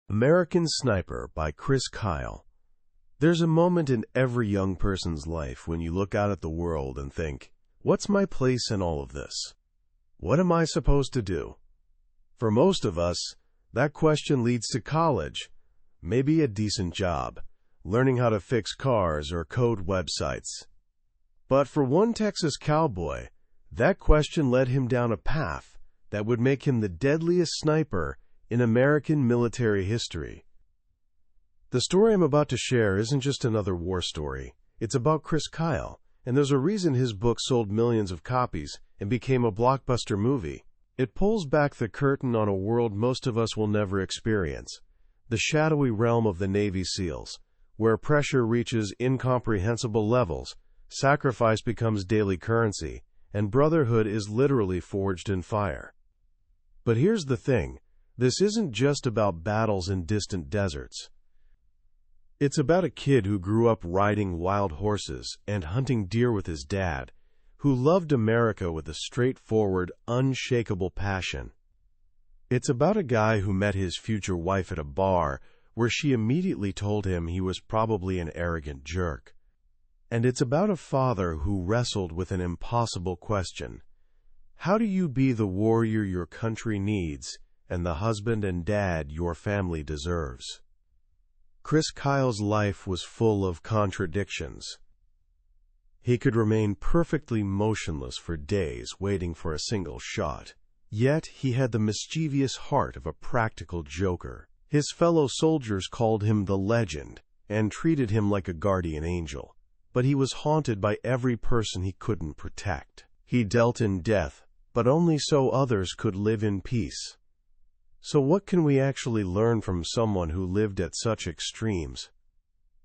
American Sniper by Chris Kyle. There's a moment in every young person's life when you look out at the world and think, what's my place in all of this? What am I supposed to do? For most of us, that question leads to college, maybe a decent job, learning how to fix cars or code websites. But for one Texas cowboy, that question led him down a path that would make him the deadliest sniper in American military history. The story I'm about to share isn't just another war story. It's about Chris Kyle, and there's a reason his book sold millions of copies and became a blockbuster movie. It pulls back the curtain on a world most of us will never experience, the shadowy realm of the Navy SEALs, where pressure reaches incomprehensible levels, sacrifice becomes daily currency, and brotherhood is literally forged in fire. But here's the thing. This isn't just about battles in distant deserts. It's about a kid who grew up riding wild horses and hunting deer with his dad, who loved America with a straightforward, unshakable passion. It's about a guy who met his future wife at a bar where she immediately told him he was probably an arrogant jerk. And it's about a father who wrestled with an impossible question. How do you be the warrior your country needs and the husband and dad your family deserves? Chris Kyle's life was full of contradictions. He could remain perfectly motionless for days waiting for a single shot. Yet he had the mischievous heart of a practical joker. His fellow soldiers called him the legend and treated him like a guardian angel. But he was haunted by every person he couldn't protect. He dealt in death, but only so others could live in peace. So what can we actually learn from someone who lived at such extremes?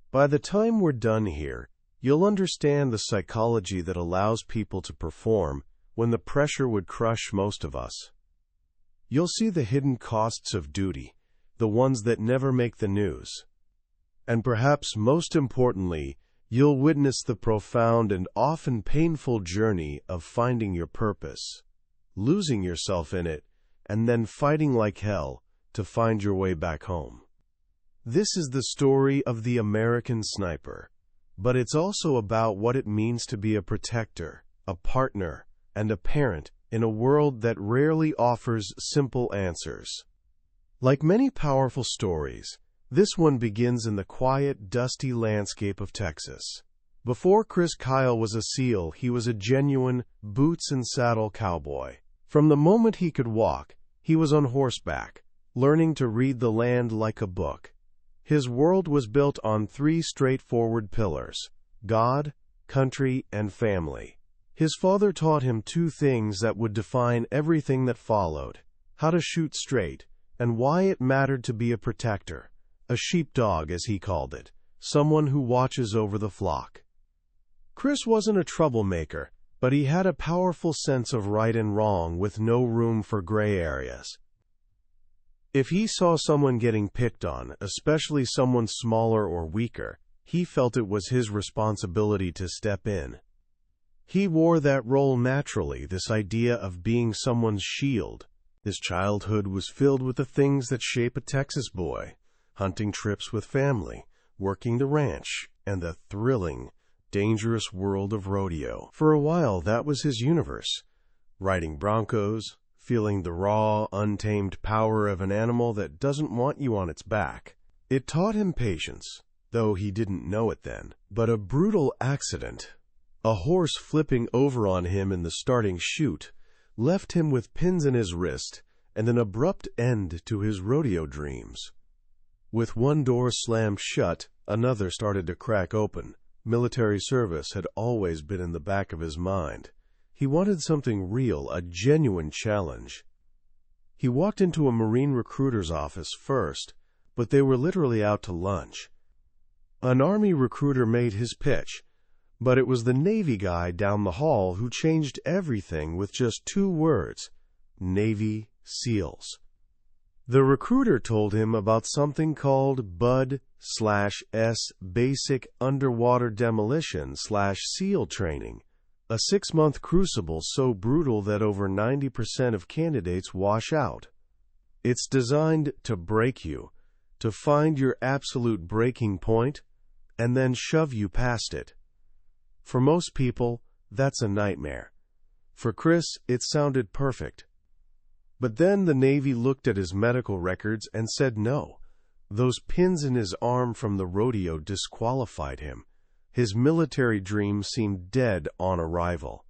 By the time we're done here, you'll understand the psychology that allows people to perform when the pressure would crush most of us. You'll see the hidden costs of duty, the ones that never make the news. And perhaps most importantly, you'll witness the profound and often painful journey of finding your purpose, losing yourself in it, and then fighting like hell to find your way back home. This is the story of the American Sniper, but it's also about what it means to be a protector, a partner, and a parent in a world that rarely offers simple answers. Like many powerful stories, this one begins in the quiet, dusty landscape of Texas. Before Chris Kyle was a SEAL, he was a genuine boots-and-saddle cowboy. From the moment he could walk, he was on horseback, learning to read the land like a book. His world was built on three straightforward pillars: God, country, and family. His father taught him two things that would define everything that followed: how to shoot straight, and why it mattered to be a protector, a sheepdog as he called it, someone who watches over the flock. Chris wasn't a troublemaker, but he had a powerful sense of right and wrong with no room for gray areas. If he saw someone getting picked on, especially someone smaller or weaker, he felt it was his responsibility to step in. He wore that role naturally, this idea of being someone's shield. His childhood was filled with the things that shape a Texas boy: hunting trips with family, working the ranch, and the thrilling, dangerous world of rodeo. For a while, that was his universe. Riding broncos, feeling the raw, untamed power of an animal that doesn't want you on its back. It taught him patience, though he didn't know it then. But a brutal accident, a horse flipping over on him in the starting chute, left him with pins in his wrist and an abrupt end to his rodeo dreams. With one door slammed shut, another started to crack open. Military service had always been in the back of his mind. He wanted something real, a genuine challenge. He walked into a Marine recruiter's office first, but they were literally out to lunch. An Army recruiter made his pitch, but it was the Navy guy down the hall who changed everything with just 2 words: Navy SEALs. The recruiter told him about something called BUD/S Basic Underwater Demolition/SEAL Training, a 6-month crucible so brutal that over 90% of candidates wash out. It's designed to break you, to find your absolute breaking point and then shove you past it. For most people, that's a nightmare. For Chris, it sounded perfect. But then the Navy looked at his medical records and said no. Those pins in his arm from the rodeo disqualified him. His military dream seemed dead on arrival.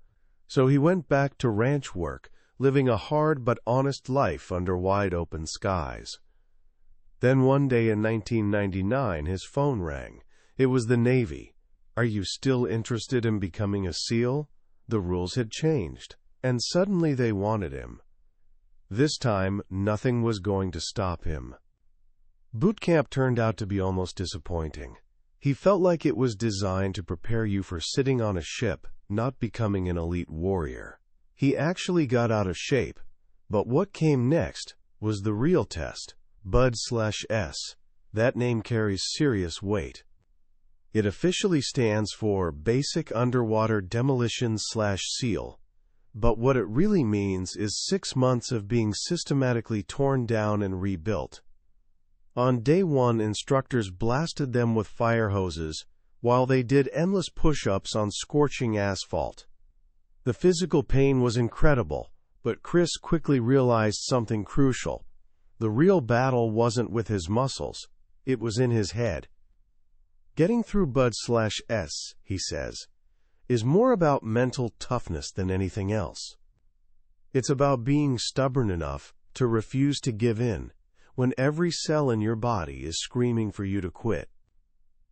So he went back to ranch work, living a hard but honest life under wide-open skies. Then one day in 1999, his phone rang. It was the Navy. "Are you still interested in becoming a SEAL?" The rules had changed, and suddenly they wanted him. This time, nothing was going to stop him. Boot camp turned out to be almost disappointing. He felt like it was designed to prepare you for sitting on a ship, not becoming an elite warrior. He actually got out of shape, but what came next was the real test. BUD/S. That name carries serious weight. It officially stands for Basic Underwater Demolition/SEAL, but what it really means is 6 months of being systematically torn down and rebuilt. On day one, instructors blasted them with fire hoses while they did endless push-ups on scorching asphalt. The physical pain was incredible, but Chris quickly realized something crucial. The real battle wasn't with his muscles, it was in his head. Getting through BUD/S, he says, is more about mental toughness than anything else. It's about being stubborn enough to refuse to give in when every cell in your body is screaming for you to quit.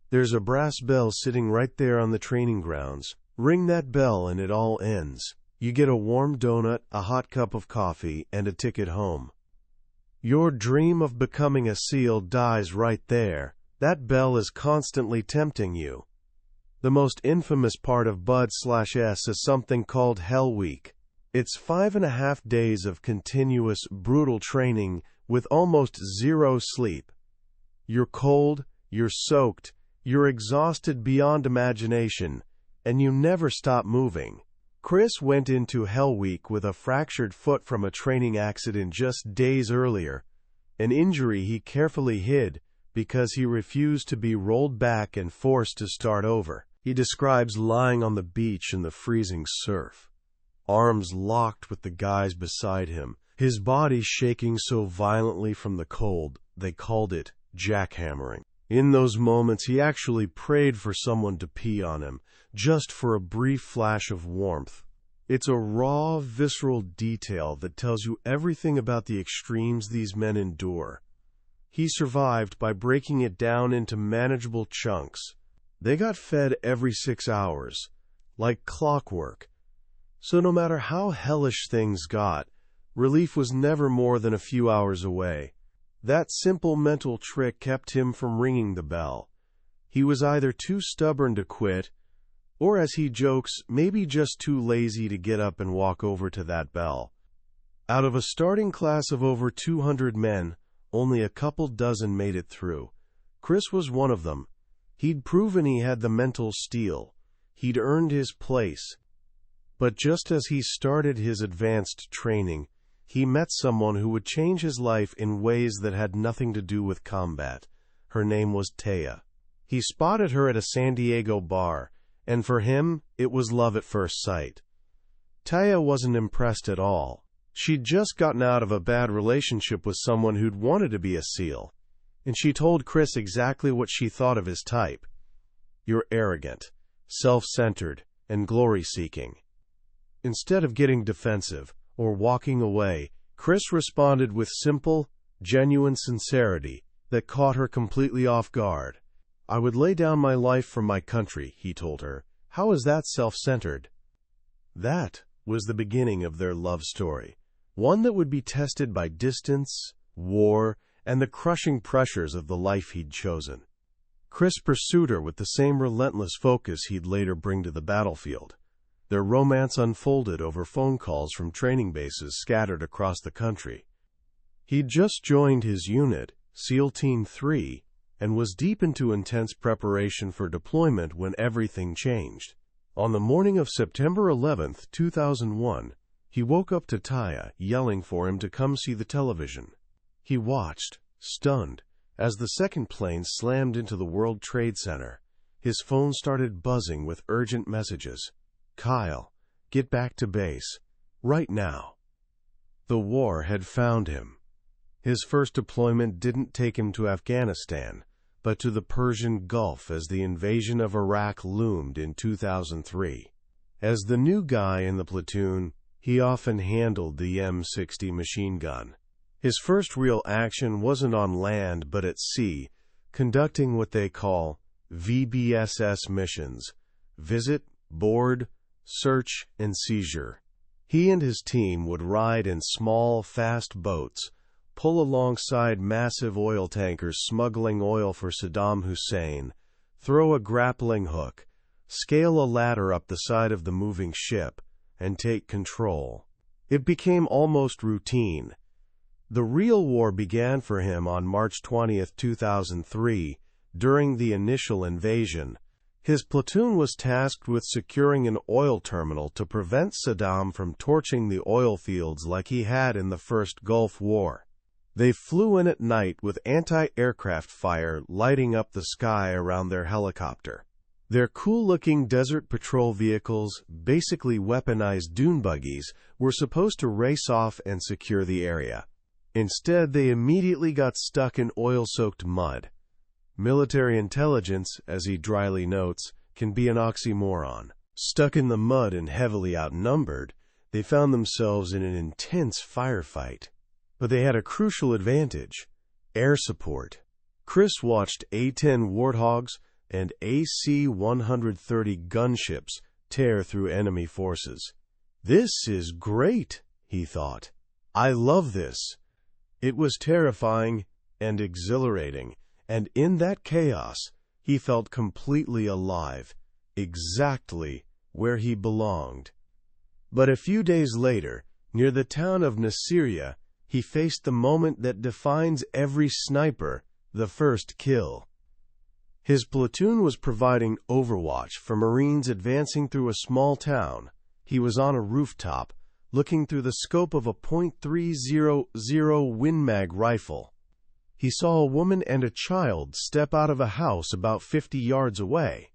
There's a brass bell sitting right there on the training grounds. Ring that bell and it all ends. You get a warm donut, a hot cup of coffee, and a ticket home. Your dream of becoming a SEAL dies right there. That bell is constantly tempting you. The most infamous part of BUD/S is something called Hell Week. It's 5.5 days of continuous, brutal training with almost zero sleep. You're cold, you're soaked, you're exhausted beyond imagination, and you never stop moving. Chris went into Hell Week with a fractured foot from a training accident just days earlier, an injury he carefully hid because he refused to be rolled back and forced to start over. He describes lying on the beach in the freezing surf, arms locked with the guys beside him, his body shaking so violently from the cold, they called it jackhammering. In those moments, he actually prayed for someone to pee on him, just for a brief flash of warmth. It's a raw, visceral detail that tells you everything about the extremes these men endure. He survived by breaking it down into manageable chunks. They got fed every 6 hours, like clockwork. So no matter how hellish things got, relief was never more than a few hours away. That simple mental trick kept him from ringing the bell. He was either too stubborn to quit, or as he jokes, maybe just too lazy to get up and walk over to that bell. Out of a starting class of over 200 men, only a couple dozen made it through. Chris was one of them. He'd proven he had the mental steel. He'd earned his place. But just as he started his advanced training, he met someone who would change his life in ways that had nothing to do with combat. Her name was Taya. He spotted her at a San Diego bar, and for him, it was love at first sight. Taya wasn't impressed at all. She'd just gotten out of a bad relationship with someone who'd wanted to be a SEAL, and she told Chris exactly what she thought of his type. "You're arrogant, self-centered, and glory-seeking." Instead of getting defensive or walking away, Chris responded with simple, genuine sincerity that caught her completely off guard. "I would lay down my life for my country," he told her. "How is that self-centered?" That was the beginning of their love story, one that would be tested by distance, war, and the crushing pressures of the life he'd chosen. Chris pursued her with the same relentless focus he'd later bring to the battlefield. Their romance unfolded over phone calls from training bases scattered across the country. He'd just joined his unit, SEAL Team 3, and was deep into intense preparation for deployment when everything changed. On the morning of September 11, 2001, he woke up to Taya yelling for him to come see the television. He watched, stunned, As the second plane slammed into the World Trade Center, his phone started buzzing with urgent messages. "Kyle, get back to base. Right now." The war had found him. His first deployment didn't take him to Afghanistan, but to the Persian Gulf as the invasion of Iraq loomed in 2003. As the new guy in the platoon, he often handled the M60 machine gun. His first real action wasn't on land but at sea, conducting what they call VBSS missions: visit, board, search, and seizure. He and his team would ride in small, fast boats, pull alongside massive oil tankers smuggling oil for Saddam Hussein, throw a grappling hook, scale a ladder up the side of the moving ship, and take control. It became almost routine. The real war began for him on March 20, 2003, during the initial invasion. His platoon was tasked with securing an oil terminal to prevent Saddam from torching the oil fields like he had in the first Gulf War. They flew in at night with anti-aircraft fire lighting up the sky around their helicopter. Their cool-looking desert patrol vehicles, basically weaponized dune buggies, were supposed to race off and secure the area. Instead, they immediately got stuck in oil-soaked mud. Military intelligence, as he dryly notes, can be an oxymoron. Stuck in the mud and heavily outnumbered, they found themselves in an intense firefight. But they had a crucial advantage: air support. Chris watched A-10 Warthogs and AC-130 gunships tear through enemy forces. "This is great," he thought. "I love this." It was terrifying and exhilarating, and in that chaos, he felt completely alive, exactly where he belonged. But a few days later, near the town of Nasiriyah, he faced the moment that defines every sniper: the first kill. His platoon was providing overwatch for Marines advancing through a small town. He was on a rooftop, looking through the scope of a .300 Win Mag rifle. He saw a woman and a child step out of a house about 50 yards away.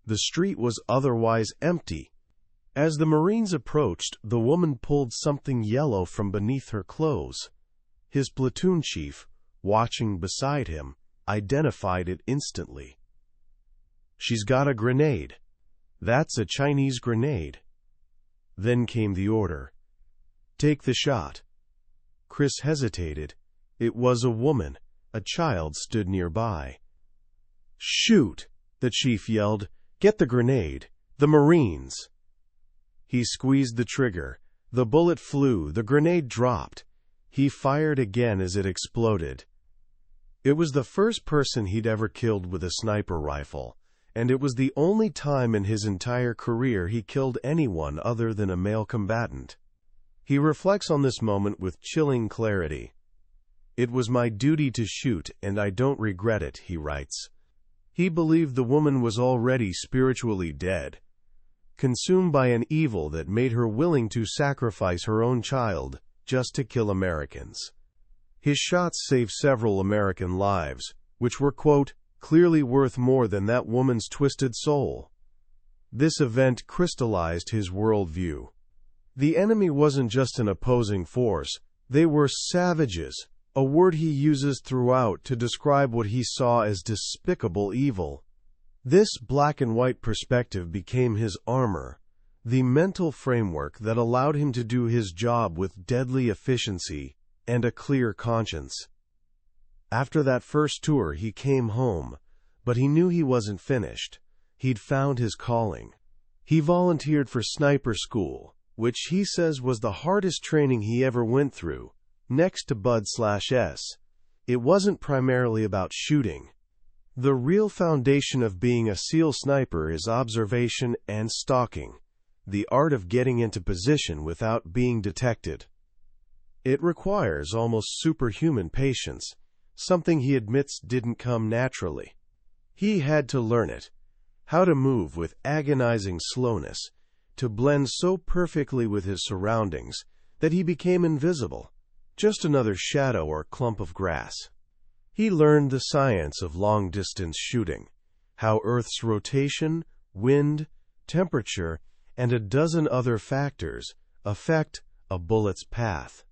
The street was otherwise empty. As the Marines approached, the woman pulled something yellow from beneath her clothes. His platoon chief, watching beside him, identified it instantly. "She's got a grenade. That's a Chinese grenade." Then came the order: "Take the shot." Chris hesitated. It was a woman. A child stood nearby. "Shoot!" the chief yelled. "Get the grenade. The Marines." He squeezed the trigger. The bullet flew. The grenade dropped. He fired again as it exploded. It was the first person he'd ever killed with a sniper rifle, and it was the only time in his entire career he killed anyone other than a male combatant. He reflects on this moment with chilling clarity. "It was my duty to shoot, and I don't regret it," he writes. He believed the woman was already spiritually dead, consumed by an evil that made her willing to sacrifice her own child just to kill Americans. His shots saved several American lives, which were, quote, "clearly worth more than that woman's twisted soul." This event crystallized his worldview. The enemy wasn't just an opposing force, they were savages, a word he uses throughout to describe what he saw as despicable evil. This black-and-white perspective became his armor, the mental framework that allowed him to do his job with deadly efficiency and a clear conscience. After that first tour, he came home, but he knew he wasn't finished. He'd found his calling. He volunteered for sniper school, which he says was the hardest training he ever went through, next to Bud/S. It wasn't primarily about shooting. The real foundation of being a SEAL sniper is observation and stalking, the art of getting into position without being detected. It requires almost superhuman patience, something he admits didn't come naturally. He had to learn it, how to move with agonizing slowness, to blend so perfectly with his surroundings that he became invisible, just another shadow or clump of grass. He learned the science of long-distance shooting, how Earth's rotation, wind, temperature, and a dozen other factors affect a bullet's path.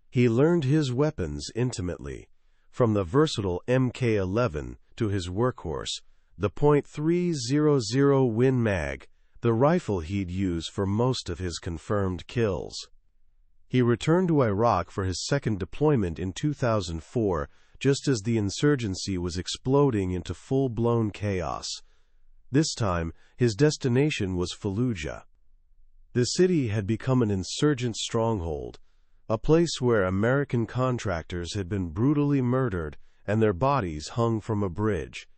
He learned his weapons intimately, from the versatile Mk11 to his workhorse, the .300 Win Mag, the rifle he'd use for most of his confirmed kills. He returned to Iraq for his second deployment in 2004, just as the insurgency was exploding into full-blown chaos. This time, his destination was Fallujah. The city had become an insurgent stronghold, a place where American contractors had been brutally murdered and their bodies hung from a bridge.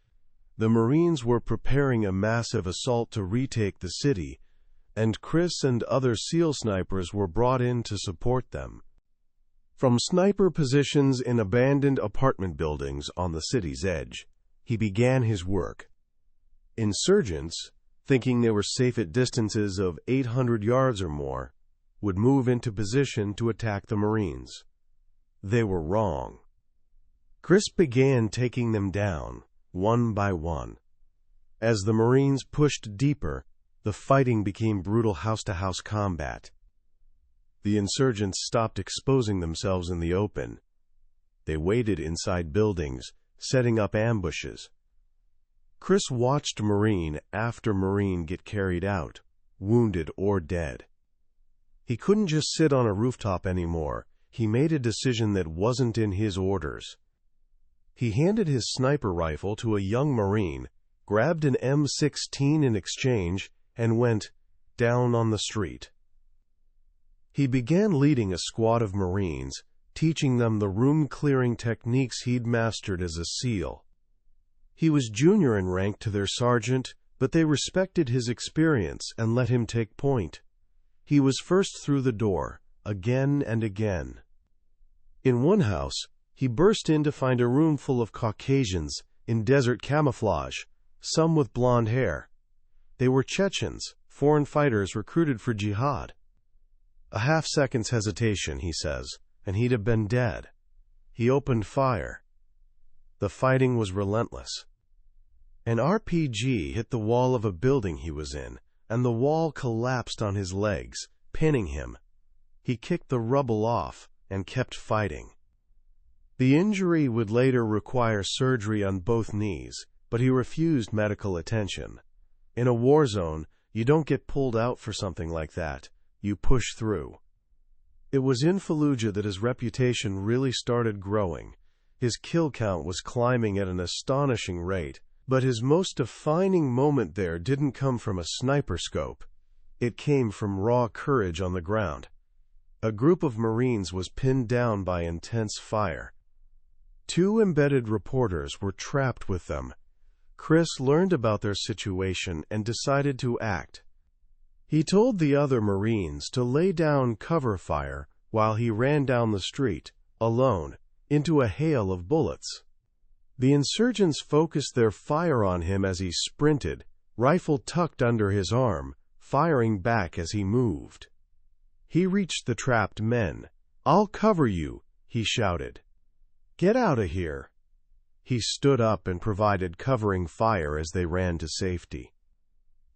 The Marines were preparing a massive assault to retake the city, and Chris and other SEAL snipers were brought in to support them. From sniper positions in abandoned apartment buildings on the city's edge, he began his work. Insurgents, thinking they were safe at distances of 800 yards or more, would move into position to attack the Marines. They were wrong. Chris began taking them down, one by one. As the Marines pushed deeper, the fighting became brutal house-to-house combat. The insurgents stopped exposing themselves in the open. They waited inside buildings, setting up ambushes. Chris watched Marine after Marine get carried out, wounded or dead. He couldn't just sit on a rooftop anymore. He made a decision that wasn't in his orders. He handed his sniper rifle to a young Marine, grabbed an M16 in exchange, and went down on the street. He began leading a squad of Marines, teaching them the room-clearing techniques he'd mastered as a SEAL. He was junior in rank to their sergeant, but they respected his experience and let him take point. He was first through the door, again and again. In one house, he burst in to find a room full of Caucasians in desert camouflage, some with blonde hair. They were Chechens, foreign fighters recruited for jihad. A half-second's hesitation, he says, and he'd have been dead. He opened fire. The fighting was relentless. An RPG hit the wall of a building he was in, and the wall collapsed on his legs, pinning him. He kicked the rubble off and kept fighting. The injury would later require surgery on both knees, but he refused medical attention. In a war zone, you don't get pulled out for something like that. You push through. It was in Fallujah that his reputation really started growing. His kill count was climbing at an astonishing rate, but his most defining moment there didn't come from a sniper scope. It came from raw courage on the ground. A group of Marines was pinned down by intense fire. 2 embedded reporters were trapped with them. Chris learned about their situation and decided to act. He told the other Marines to lay down cover fire while he ran down the street, alone, into a hail of bullets. The insurgents focused their fire on him as he sprinted, rifle tucked under his arm, firing back as he moved. He reached the trapped men. "I'll cover you," he shouted. "Get out of here." He stood up and provided covering fire as they ran to safety.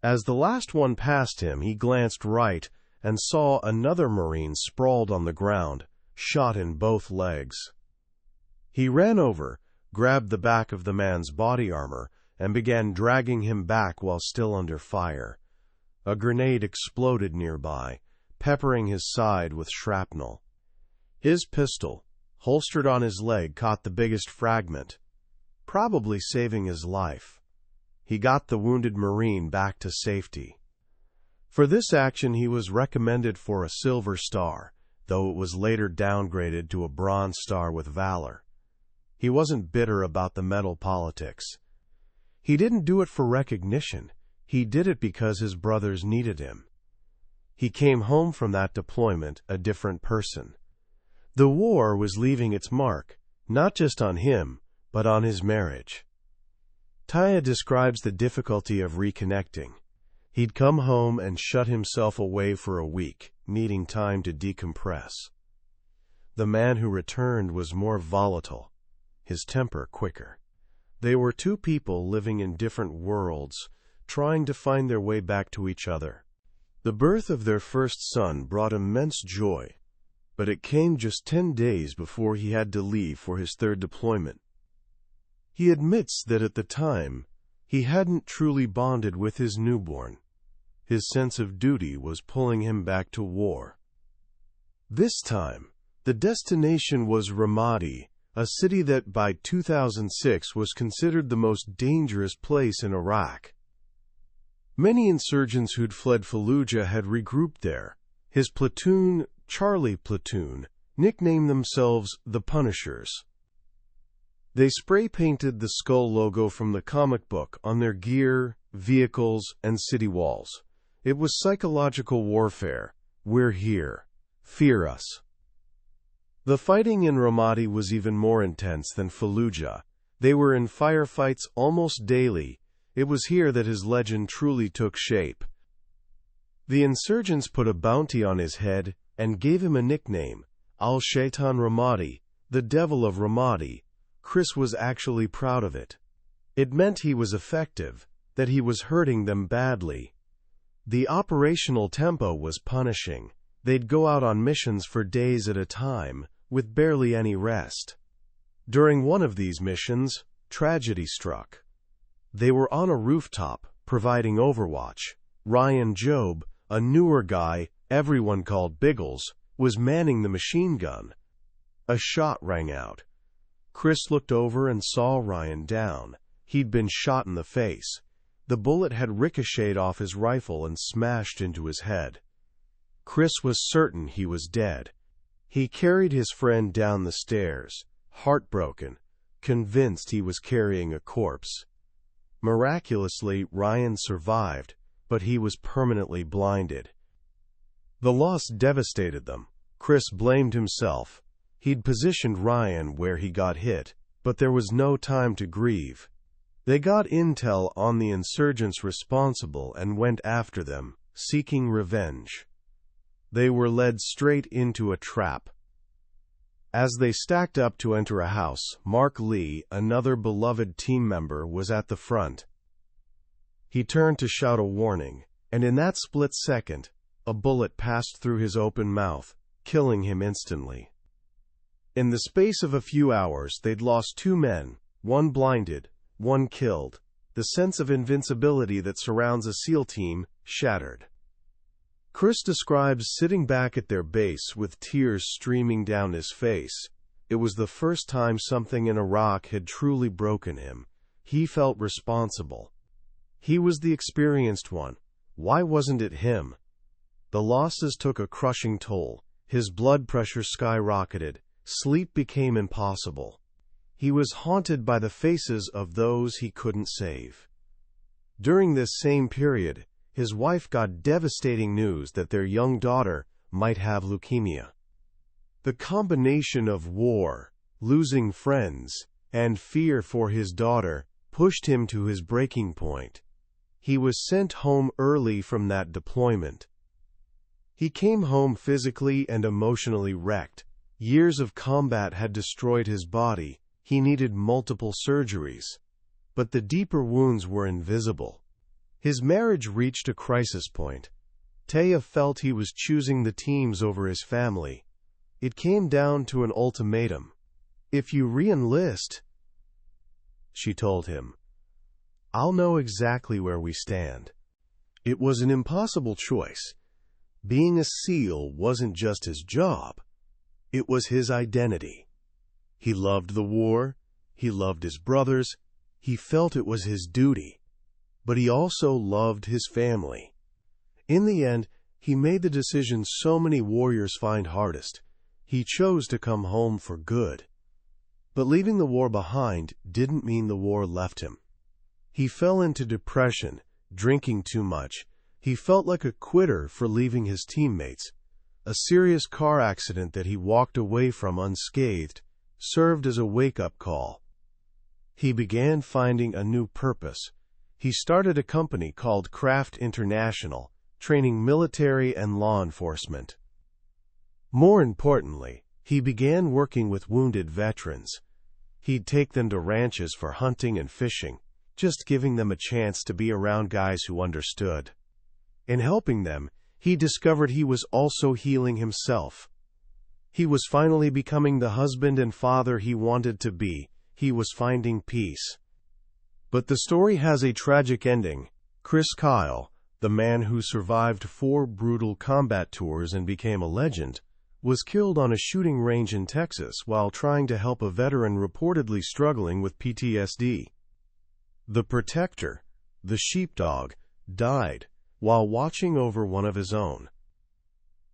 As the last one passed him, he glanced right and saw another Marine sprawled on the ground, shot in both legs. He ran over, grabbed the back of the man's body armor, and began dragging him back while still under fire. A grenade exploded nearby, peppering his side with shrapnel. His pistol, holstered on his leg, caught the biggest fragment, probably saving his life. He got the wounded Marine back to safety. For this action, he was recommended for a Silver Star, though it was later downgraded to a Bronze Star with Valor. He wasn't bitter about the medal politics. He didn't do it for recognition. He did it because his brothers needed him. He came home from that deployment a different person. The war was leaving its mark, not just on him, but on his marriage. Taya describes the difficulty of reconnecting. He'd come home and shut himself away for a week, needing time to decompress. The man who returned was more volatile. his temper quicker. They were two people living in different worlds, trying to find their way back to each other. The birth of their first son brought immense joy, but it came just 10 days before he had to leave for his third deployment. He admits that at the time, he hadn't truly bonded with his newborn. His sense of duty was pulling him back to war. This time, the destination was Ramadi, a city that by 2006 was considered the most dangerous place in Iraq. Many insurgents who'd fled Fallujah had regrouped there. His platoon, Charlie Platoon, nicknamed themselves the Punishers. They spray-painted the skull logo from the comic book on their gear, vehicles, and city walls. It was psychological warfare. We're here. Fear us. The fighting in Ramadi was even more intense than Fallujah. They were in firefights almost daily. It was here that his legend truly took shape. The insurgents put a bounty on his head and gave him a nickname, Al-Shaitan Ramadi, the Devil of Ramadi. Chris was actually proud of it. It meant he was effective, that he was hurting them badly. The operational tempo was punishing. They'd go out on missions for days at a time, with barely any rest. During one of these missions, tragedy struck. They were on a rooftop, providing overwatch. Ryan Job, a newer guy everyone called Biggles, was manning the machine gun. A shot rang out. Chris looked over and saw Ryan down. He'd been shot in the face. The bullet had ricocheted off his rifle and smashed into his head. Chris was certain he was dead. He carried his friend down the stairs, heartbroken, convinced he was carrying a corpse. Miraculously, Ryan survived, but he was permanently blinded. The loss devastated them. Chris blamed himself. He'd positioned Ryan where he got hit, but there was no time to grieve. They got intel on the insurgents responsible and went after them, seeking revenge. They were led straight into a trap. As they stacked up to enter a house, Mark Lee, another beloved team member, was at the front. He turned to shout a warning, and in that split second, a bullet passed through his open mouth, killing him instantly. In the space of a few hours, they'd lost 2 men, one blinded, one killed. The sense of invincibility that surrounds a SEAL team shattered. Chris describes sitting back at their base with tears streaming down his face. It was the first time something in Iraq had truly broken him. He felt responsible. He was the experienced one. Why wasn't it him? The losses took a crushing toll. His blood pressure skyrocketed. Sleep became impossible. He was haunted by the faces of those he couldn't save. During this same period, his wife got devastating news that their young daughter might have leukemia. The combination of war, losing friends, and fear for his daughter pushed him to his breaking point. He was sent home early from that deployment. He came home physically and emotionally wrecked. Years of combat had destroyed his body. He needed multiple surgeries. But the deeper wounds were invisible. His marriage reached a crisis point. Taya felt he was choosing the teams over his family. It came down to an ultimatum. If you re-enlist, she told him, I'll know exactly where we stand. It was an impossible choice. Being a SEAL wasn't just his job. It was his identity. He loved the war. He loved his brothers. He felt it was his duty. But he also loved his family. In the end, he made the decision so many warriors find hardest. He chose to come home for good. But leaving the war behind didn't mean the war left him. He fell into depression, drinking too much. He felt like a quitter for leaving his teammates. A serious car accident that he walked away from unscathed served as a wake-up call. He began finding a new purpose. He started a company called Craft International, training military and law enforcement. More importantly, he began working with wounded veterans. He'd take them to ranches for hunting and fishing, just giving them a chance to be around guys who understood. In helping them, he discovered he was also healing himself. He was finally becoming the husband and father he wanted to be. He was finding peace. But the story has a tragic ending. Chris Kyle, the man who survived 4 brutal combat tours and became a legend, was killed on a shooting range in Texas while trying to help a veteran reportedly struggling with PTSD. The protector, the sheepdog, died while watching over one of his own.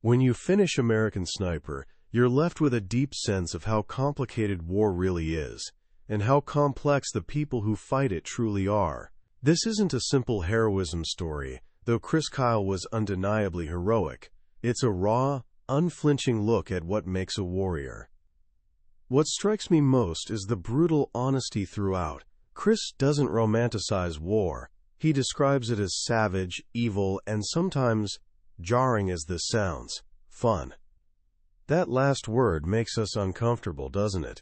When you finish American Sniper, you're left with a deep sense of how complicated war really is, and how complex the people who fight it truly are. This isn't a simple heroism story, though Chris Kyle was undeniably heroic. It's a raw, unflinching look at what makes a warrior. What strikes me most is the brutal honesty throughout. Chris doesn't romanticize war. He describes it as savage, evil, and sometimes, jarring as this sounds, fun. That last word makes us uncomfortable, doesn't it?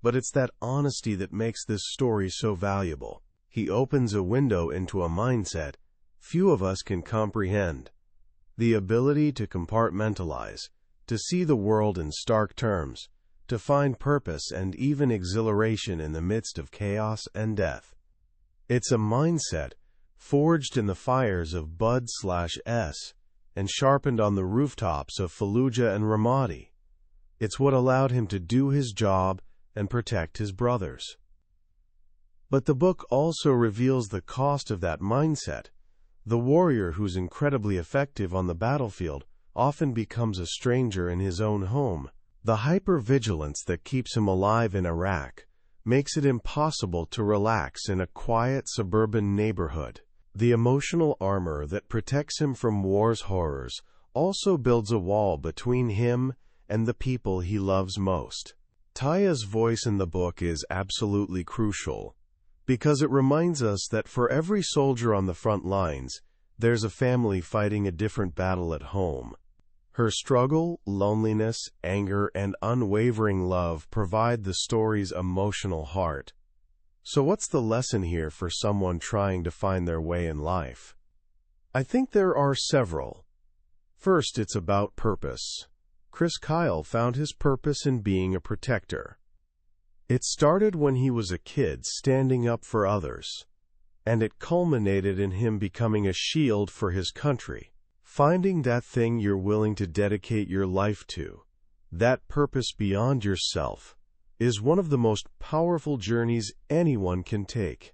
But it's that honesty that makes this story so valuable. He opens a window into a mindset few of us can comprehend. The ability to compartmentalize, to see the world in stark terms, to find purpose and even exhilaration in the midst of chaos and death. It's a mindset forged in the fires of Bud/S and sharpened on the rooftops of Fallujah and Ramadi. It's what allowed him to do his job and protect his brothers. But the book also reveals the cost of that mindset. The warrior who's incredibly effective on the battlefield often becomes a stranger in his own home. The hypervigilance that keeps him alive in Iraq makes it impossible to relax in a quiet suburban neighborhood. The emotional armor that protects him from war's horrors also builds a wall between him and the people he loves most. Taya's voice in the book is absolutely crucial, because it reminds us that for every soldier on the front lines, there's a family fighting a different battle at home. Her struggle, loneliness, anger, and unwavering love provide the story's emotional heart. So what's the lesson here for someone trying to find their way in life? I think there are several. First, it's about purpose. Chris Kyle found his purpose in being a protector. It started when he was a kid standing up for others, and it culminated in him becoming a shield for his country. Finding that thing you're willing to dedicate your life to, that purpose beyond yourself, is one of the most powerful journeys anyone can take.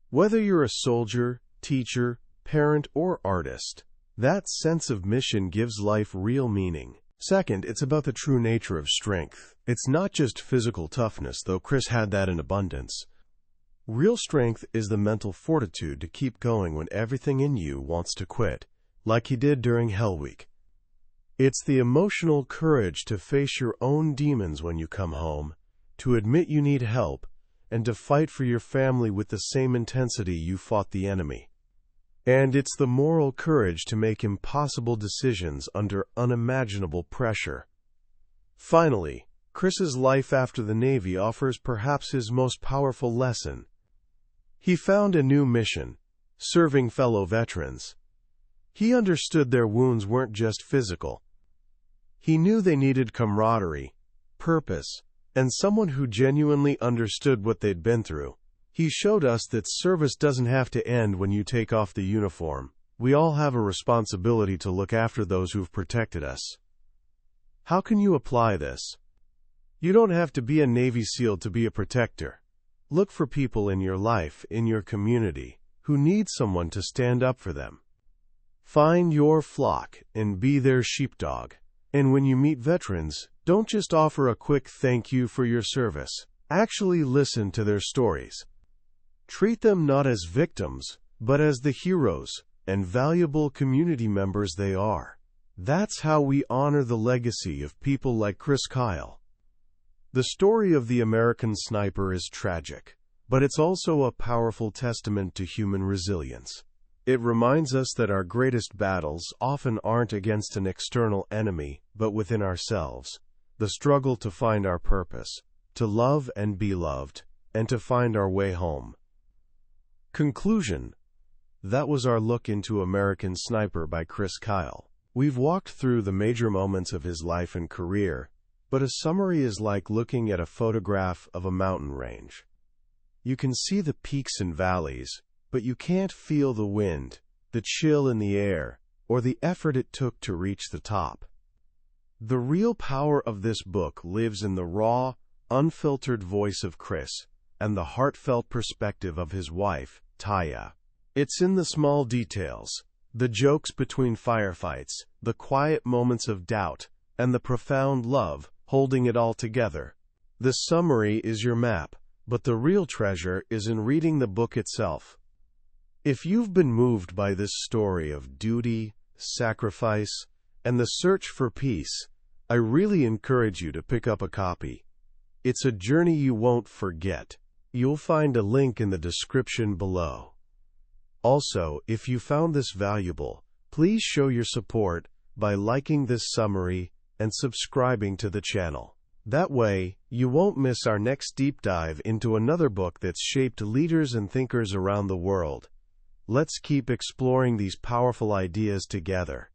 Whether you're a soldier, teacher, parent, or artist, that sense of mission gives life real meaning. Second, it's about the true nature of strength. It's not just physical toughness, though Chris had that in abundance. Real strength is the mental fortitude to keep going when everything in you wants to quit, like he did during Hell Week. It's the emotional courage to face your own demons when you come home, to admit you need help, and to fight for your family with the same intensity you fought the enemy. And it's the moral courage to make impossible decisions under unimaginable pressure. Finally, Chris's life after the Navy offers perhaps his most powerful lesson. He found a new mission, serving fellow veterans. He understood their wounds weren't just physical. He knew they needed camaraderie, purpose, and someone who genuinely understood what they'd been through. He showed us that service doesn't have to end when you take off the uniform. We all have a responsibility to look after those who've protected us. How can you apply this? You don't have to be a Navy SEAL to be a protector. Look for people in your life, in your community, who need someone to stand up for them. Find your flock and be their sheepdog. And when you meet veterans, don't just offer a quick thank you for your service. Actually listen to their stories. Treat them not as victims, but as the heroes and valuable community members they are. That's how we honor the legacy of people like Chris Kyle. The story of the American Sniper is tragic, but it's also a powerful testament to human resilience. It reminds us that our greatest battles often aren't against an external enemy, but within ourselves. The struggle to find our purpose, to love and be loved, and to find our way home. Conclusion. That was our look into American Sniper by Chris Kyle. We've walked through the major moments of his life and career, but a summary is like looking at a photograph of a mountain range. You can see the peaks and valleys, but you can't feel the wind, the chill in the air, or the effort it took to reach the top. The real power of this book lives in the raw, unfiltered voice of Chris and the heartfelt perspective of his wife, Taya. It's in the small details, the jokes between firefights, the quiet moments of doubt, and the profound love, holding it all together. The summary is your map, but the real treasure is in reading the book itself. If you've been moved by this story of duty, sacrifice, and the search for peace, I really encourage you to pick up a copy. It's a journey you won't forget. You'll find a link in the description below. Also, if you found this valuable, please show your support by liking this summary and subscribing to the channel. That way, you won't miss our next deep dive into another book that's shaped leaders and thinkers around the world. Let's keep exploring these powerful ideas together.